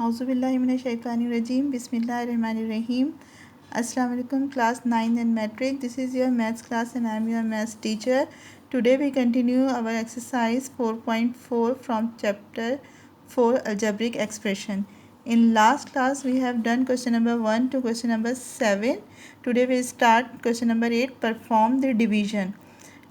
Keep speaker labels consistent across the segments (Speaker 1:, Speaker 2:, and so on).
Speaker 1: Auzubillahiminash-shaytanir-rajim. Bismillahir-rahmanir-rahim. Assalamu alaikum, class 9 and metric. This is your maths class and I am your maths teacher. Today we continue our exercise 4.4 from chapter 4 algebraic expression. In last class we have done question number 1 to question number 7. Today we start question number 8, perform the division.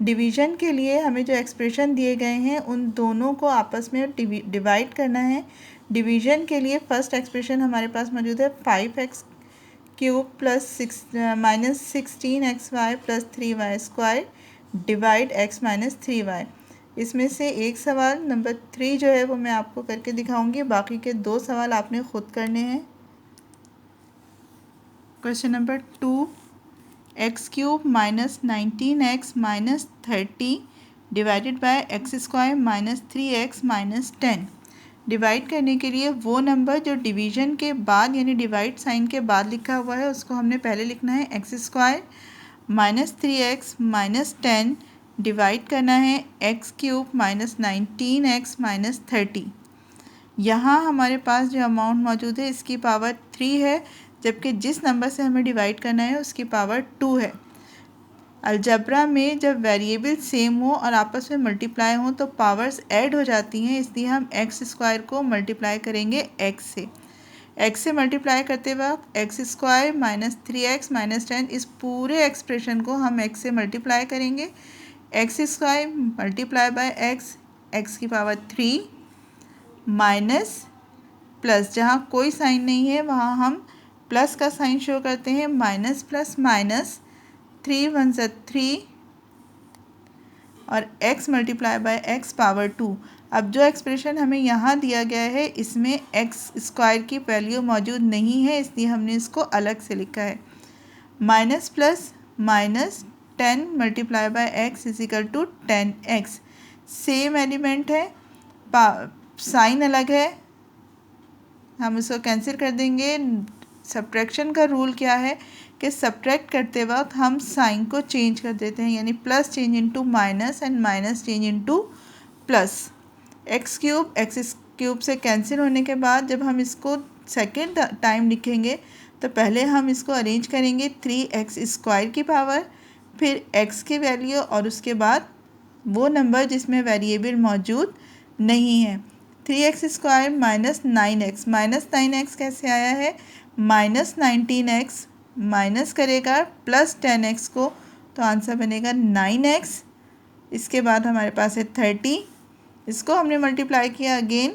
Speaker 1: Division के लिए हमें जो expression दिए गए हैं उन दोनों को आपस में डिवाइड करना है। डिवीज़न के लिए फर्स्ट एक्सप्रेशन हमारे पास मौजूद है 5x³ plus -16xy plus 3y² divide x minus 3y। इसमें से एक सवाल नंबर 3 जो है वो मैं आपको करके दिखाऊंगी, बाकी के 2 सवाल आपने खुद करने हैं। Question number 2, x³ minus 19x minus 30 divided by x² minus 3x minus 10। Divide करने के लिए वो नंबर जो डिवीज़न के बाद यानी डिवाइड साइन के बाद लिखा हुआ है उसको हमने पहले लिखना है। x² minus 3x minus 10 divide करना है x³ माइनस 19x माइनस 30। यहाँ हमारे पास जो अमाउंट मौजूद है इसकी पावर 3 है, जबकि जिस नंबर से हमें डिवाइड करना है उसकी पावर 2 है। अलजब्रा में जब वेरिएबल सेम हो और आपस में मल्टीप्लाई हो तो पावर्स ऐड हो जाती हैं, इसलिए हम x² को मल्टीप्लाई करेंगे x से। x से मल्टीप्लाई करते वक्त x² माइनस 3x माइनस 10 इस पूरे एक्सप्रेशन को हम x से मल्टीप्लाई करेंगे। x² मल्टीप्लाई बाय x की पावर 3 माइनस प्लस, जहाँ कोई साइन नहीं है वहाँ हम प्लस का साइन शो करते हैं, माइनस प्लस माइनस 3 1 3 और x multiply by x power 2। अब जो एक्सप्रेशन हमें यहाँ दिया गया है इसमें x² की वैल्यू मौजूद नहीं है, इसलिए हमने इसको अलग से लिखा है। Minus plus minus 10 multiply by x is equal to 10x। Same element है, साइन अलग है, हम इसको कैंसिल कर देंगे। सब्ट्रैक्शन का रूल क्या है कि सब्ट्रैक्ट करते वक्त हम साइन को चेंज कर देते हैं, यानी plus change into minus and minus change into plus. x³ से कैंसिल होने के बाद जब हम इसको सेकेंड टाइम लिखेंगे तो पहले हम इसको अरेंज करेंगे 3x² की पावर, फिर x की वैल्यू और उसके बाद वो नंबर जिसमें वेरिएबल मौजूद नहीं है। 3x² minus 9x, minus 9x कैसे आया है, माइनस 19x माइनस करेगा प्लस 10x को तो आंसर बनेगा 9x। इसके बाद हमारे पास है 30, इसको हमने मल्टीप्लाई किया अगेन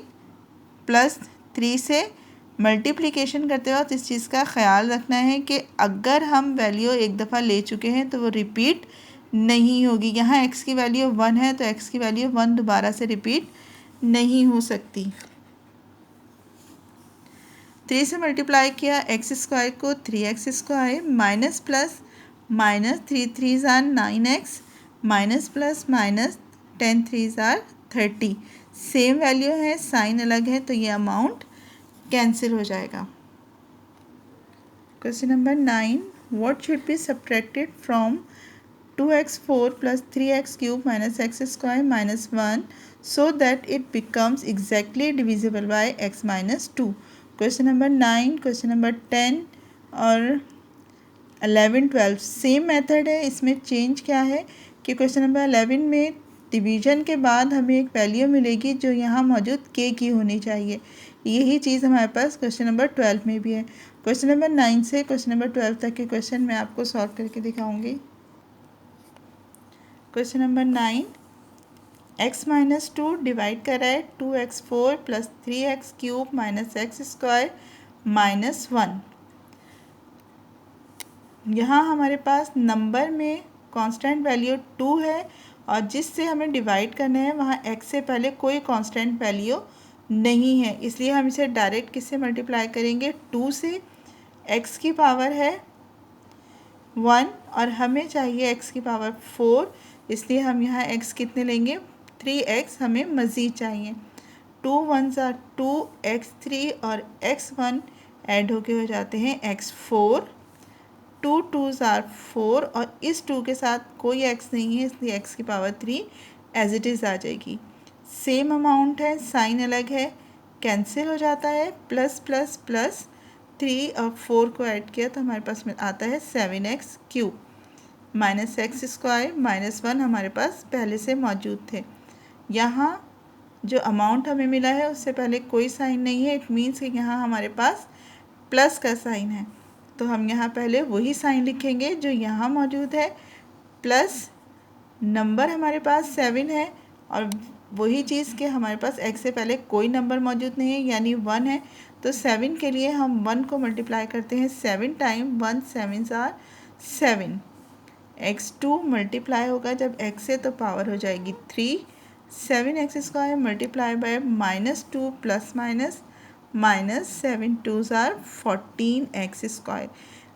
Speaker 1: प्लस 3 से। मल्टीप्लिकेशन करते वक्त इस चीज़ का ख्याल रखना है कि अगर हम वैल्यू एक दफ़ा ले चुके हैं तो वो रिपीट नहीं होगी। यहाँ x की वैल्यू 1 है तो x की वैल्यू 1 दोबारा से रिपीट नहीं हो सकती। 3 से मल्टीप्लाई किया x² को 3x² माइनस प्लस माइनस 3 3 ज़ार 9x माइनस प्लस माइनस 10 3 ज़ार 30। सेम वैल्यू है, साइन अलग है तो ये अमाउंट कैंसिल हो जाएगा। Question number 9, what should be subtracted from 2x4 plus 3x³ minus x² minus 1 so that it becomes exactly divisible by x minus 2। Question number 9, question number 10 और 11 12 same method है। इसमें change क्या है कि question number 11 में division के बाद हमें एक वैल्यू मिलेगी जो यहाँ मौजूद k की होनी चाहिए। यही चीज़ हमारे पास क्वेश्चन नंबर 12 में भी है। क्वेश्चन नंबर 9 से क्वेश्चन नंबर 12 तक के क्वेश्चन मैं आपको सॉल्व करके दिखाऊंगी। Question number 9, x minus 2 divide कर रहा है 2x4 plus 3x³ minus x² minus 1। यहाँ हमारे पास नंबर में कांस्टेंट वैल्यू 2 है और जिससे हमें डिवाइड करना है वहाँ x से पहले कोई कांस्टेंट वैल्यू नहीं है, इसलिए हम इसे डायरेक्ट किससे मल्टीप्लाई करेंगे, 2 से। x की पावर है 1 और हमें चाहिए x की पावर 4, इसलिए हम यहाँ x कितने लेंगे, 3x हमें मज़ीद चाहिए। 2 1 ज़ार 2 x3 और x1 ऐड होके हो जाते हैं x4। 2 2 ज़ार 4 और इस 2 के साथ कोई x नहीं है इसलिए x की पावर 3 एज इट इज़ आ जाएगी। सेम अमाउंट है, साइन अलग है, कैंसिल हो जाता है, प्लस प्लस प्लस 3 और 4 को ऐड किया तो हमारे पास में आता है 7x³ माइनस x² माइनस 1 हमारे पास पहले से मौजूद थे। यहाँ जो अमाउंट हमें मिला है उससे पहले कोई साइन नहीं है, इट मीन्स कि यहाँ हमारे पास प्लस का साइन है, तो हम यहाँ पहले वही साइन लिखेंगे जो यहाँ मौजूद है, प्लस नंबर हमारे पास 7 है और वही चीज़ कि हमारे पास x से पहले कोई नंबर मौजूद नहीं है यानी 1 है, तो 7 के लिए हम 1 को मल्टीप्लाई करते हैं 7 टाइम 1 7 आर 7। x2 मल्टीप्लाई होगा जब x से तो पावर हो जाएगी 3, 7x² multiply by -2 plus minus minus 7 2 are 14x²।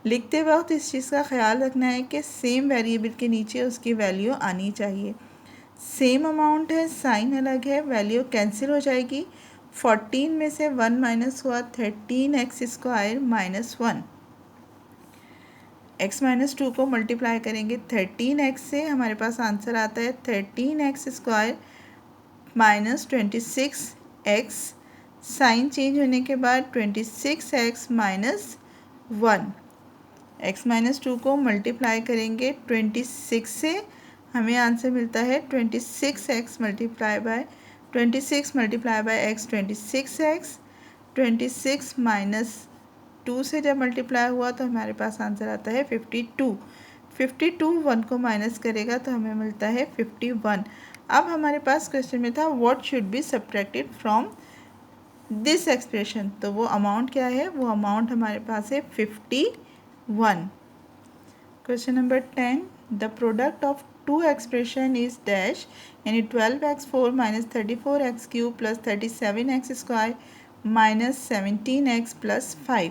Speaker 1: लिखते वक्त इस चीज़ का ख्याल रखना है कि सेम वेरिएबल के नीचे उसकी वैल्यू आनी चाहिए। सेम अमाउंट है, साइन अलग है, वैल्यू कैंसिल हो जाएगी। 14 में से 1 माइनस हुआ 13x² माइनस 1। x माइनस 2 को मल्टीप्लाई करेंगे 13x से, हमारे पास आंसर आता है 13x² minus 26x। Sign change होने के बाद 26x माइनस 1। x माइनस 2 को मल्टीप्लाई करेंगे 26 से, हमें आंसर मिलता है 26x multiply by 26 multiply by x 26x। 26 minus 2 से जब मल्टीप्लाई हुआ तो हमारे पास आंसर आता है 52। 52 1 को माइनस करेगा तो हमें मिलता है 51। अब हमारे पास क्वेश्चन में था what should be subtracted from this expression, तो वो अमाउंट क्या है, वो अमाउंट हमारे पास है 51। Question number 10, the product of two expression is dash यानी 12x4 minus 34x³ plus 37x² minus 17x plus 5।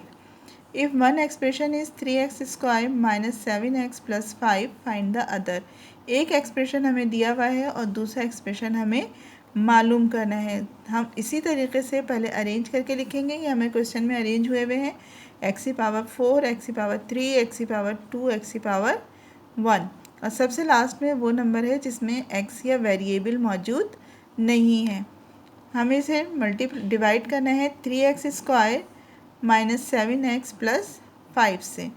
Speaker 1: If one expression is 3x² minus 7x plus 5 find the other. एक एक्सप्रेशन हमें दिया हुआ है और दूसरा एक्सप्रेशन हमें मालूम करना है। हम इसी तरीके से पहले अरेंज करके लिखेंगे, ये हमें क्वेश्चन में अरेंज हुए हुए हैं x⁴, x⁴, x⁴, x⁴ 1 और सबसे लास्ट में वो नंबर है जिसमें x या वेरिएबल मौजूद नहीं है। हमें इसे डिवाइड करना है 3x² माइनस 7x प्लस 5 से।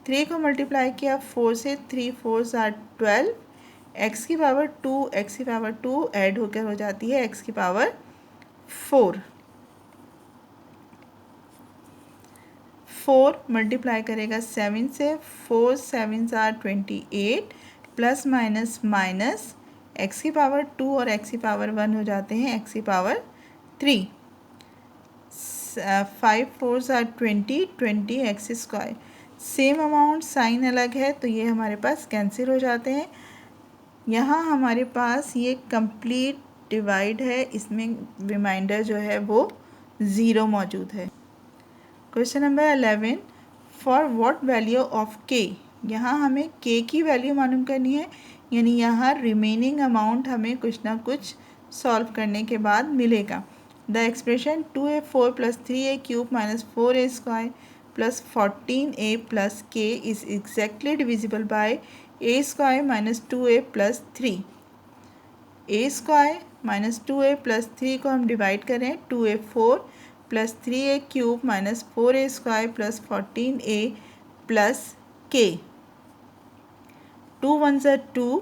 Speaker 1: 3 को मल्टीप्लाई किया 4 से, 3 4 आर 12, x⁴ ऐड होकर हो जाती है x⁴ 4। 4 मल्टीप्लाई करेगा 7 से, 4 7 are 28 plus minus minus x⁴ और x⁴ 1 हो जाते हैं x⁴ 3। 5 4 are 20 x²। Same amount, sign अलग है तो ये हमारे पास कैंसिल हो जाते हैं। यहाँ हमारे पास ये कंप्लीट डिवाइड है, इसमें रिमाइंडर जो है वो 0 मौजूद है। Question number 11, for what value of k, यहाँ हमें k की वैल्यू मालूम करनी है, यानी यहाँ रिमेनिंग अमाउंट हमें कुछ ना कुछ सॉल्व करने के बाद मिलेगा। The expression 2a4 plus 3a³ minus 4a² plus 14a plus k is exactly divisible bye a² minus 2a plus 3। a² minus 2a plus 3 को हम डिवाइड करें 2a4 plus 3a³ minus 4a² plus 14a plus k। 2 1 ज़ा 2,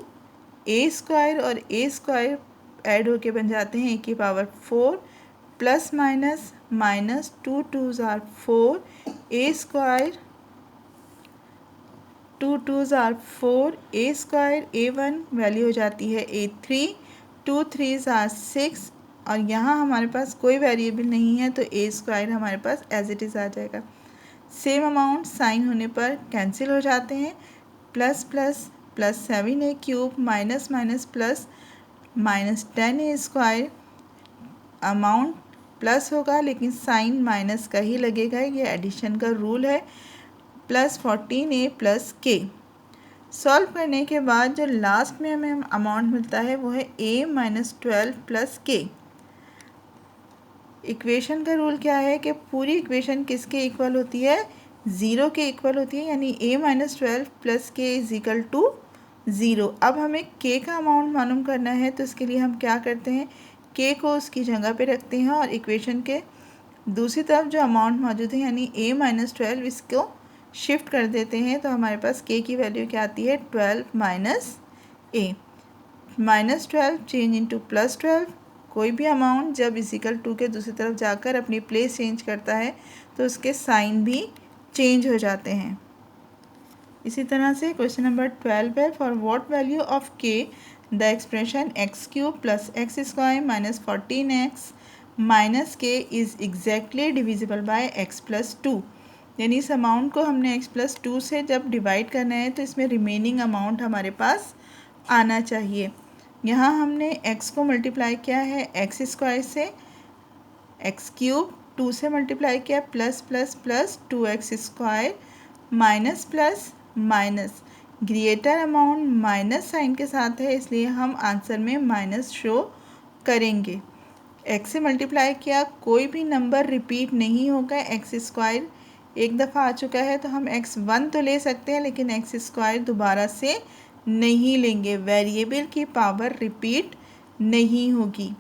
Speaker 1: a² और a² add होके बन जाते हैं a⁴ plus minus minus 2 2 ज़ा 4, a² 2 2 ज़ा 4, a² a1 वैल्यू हो जाती है a3, 2 3 ज़ा 6 और यहाँ हमारे पास कोई वेरिएबल नहीं है तो a² हमारे पास एज इट इज़ आ जाएगा। सेम अमाउंट साइन होने पर कैंसिल हो जाते हैं, plus plus plus 7a³ minus minus plus minus 10a²। Amount plus होगा लेकिन साइन माइनस का ही लगेगा, ये एडिशन का रूल है, plus 14a plus k। Solve करने के बाद जो लास्ट में हमें अमाउंट मिलता है वो है a minus 12 plus k। Equation का रूल क्या है कि पूरी इक्वेशन किसके इक्वल होती है, 0 के इक्वल होती है, यानी a minus 12 plus k is equal to 0। अब हमें k का अमाउंट मालूम करना है तो इसके लिए हम क्या करते हैं, k को उसकी जगह पे रखते हैं और इक्वेशन के दूसरी तरफ जो अमाउंट मौजूद है यानी a माइनस 12, इसको शिफ्ट कर देते हैं तो हमारे पास k की वैल्यू क्या आती है 12 minus a। Minus 12 change into plus 12, कोई भी अमाउंट जब इजिकल टू के दूसरी तरफ जाकर अपनी प्लेस चेंज करता है तो उसके साइन भी चेंज हो जाते हैं। इसी तरह से क्वेश्चन नंबर 12 है, for what value of k the expression x cube plus x square minus 14x minus k is exactly divisible by x plus 2। यानी इस अमाउंट को हमने x प्लस 2 से जब डिवाइड करना है तो इसमें रिमेनिंग अमाउंट हमारे पास आना चाहिए। यहाँ हमने x को मल्टीप्लाई किया है एक्स स्क्वायर से, एक्स क्यूब 2 से मल्टीप्लाई किया plus plus plus 2x square minus plus minus, greater amount minus sign के साथ है इसलिए हम आंसर में माइनस शो करेंगे। x से मल्टीप्लाई किया, कोई भी नंबर रिपीट नहीं होगा, एक्स स्क्वायर एक दफ़ा आ चुका है तो हम x1 तो ले सकते हैं लेकिन एक्स स्क्वायर दोबारा से नहीं लेंगे, वेरिएबल की पावर रिपीट नहीं होगी।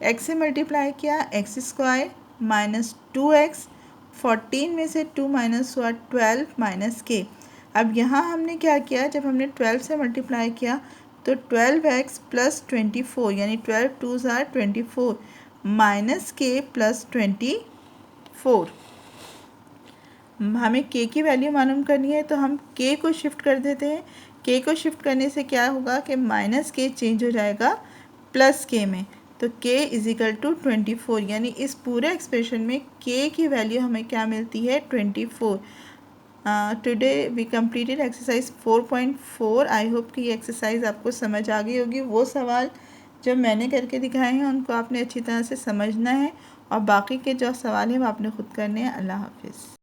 Speaker 1: x से मल्टीप्लाई किया एक्स स्क्वायर माइनस 2x, 14 में से 2 माइनस हुआ 12 माइनस k। अब यहाँ हमने क्या किया, जब हमने 12 से मल्टीप्लाई किया तो 12x प्लस 24 यानी 12 2s are 24 minus k plus 24। हमें k की वैल्यू मालूम करनी है तो हम k को शिफ्ट कर देते हैं। k को शिफ्ट करने से क्या होगा कि माइनस k चेंज हो जाएगा प्लस k में, तो k इज इक्वल टू 24, यानी इस पूरे एक्सप्रेशन में k की वैल्यू हमें क्या मिलती है 24। Today we completed exercise 4.4। I hope कि ये एक्सरसाइज आपको समझ आ गई होगी। वो सवाल जो मैंने करके दिखाए हैं उनको आपने अच्छी तरह से समझना है और बाकी के जो सवाल हैं वो आपने खुद करने हैं। अल्लाह हाफिज़।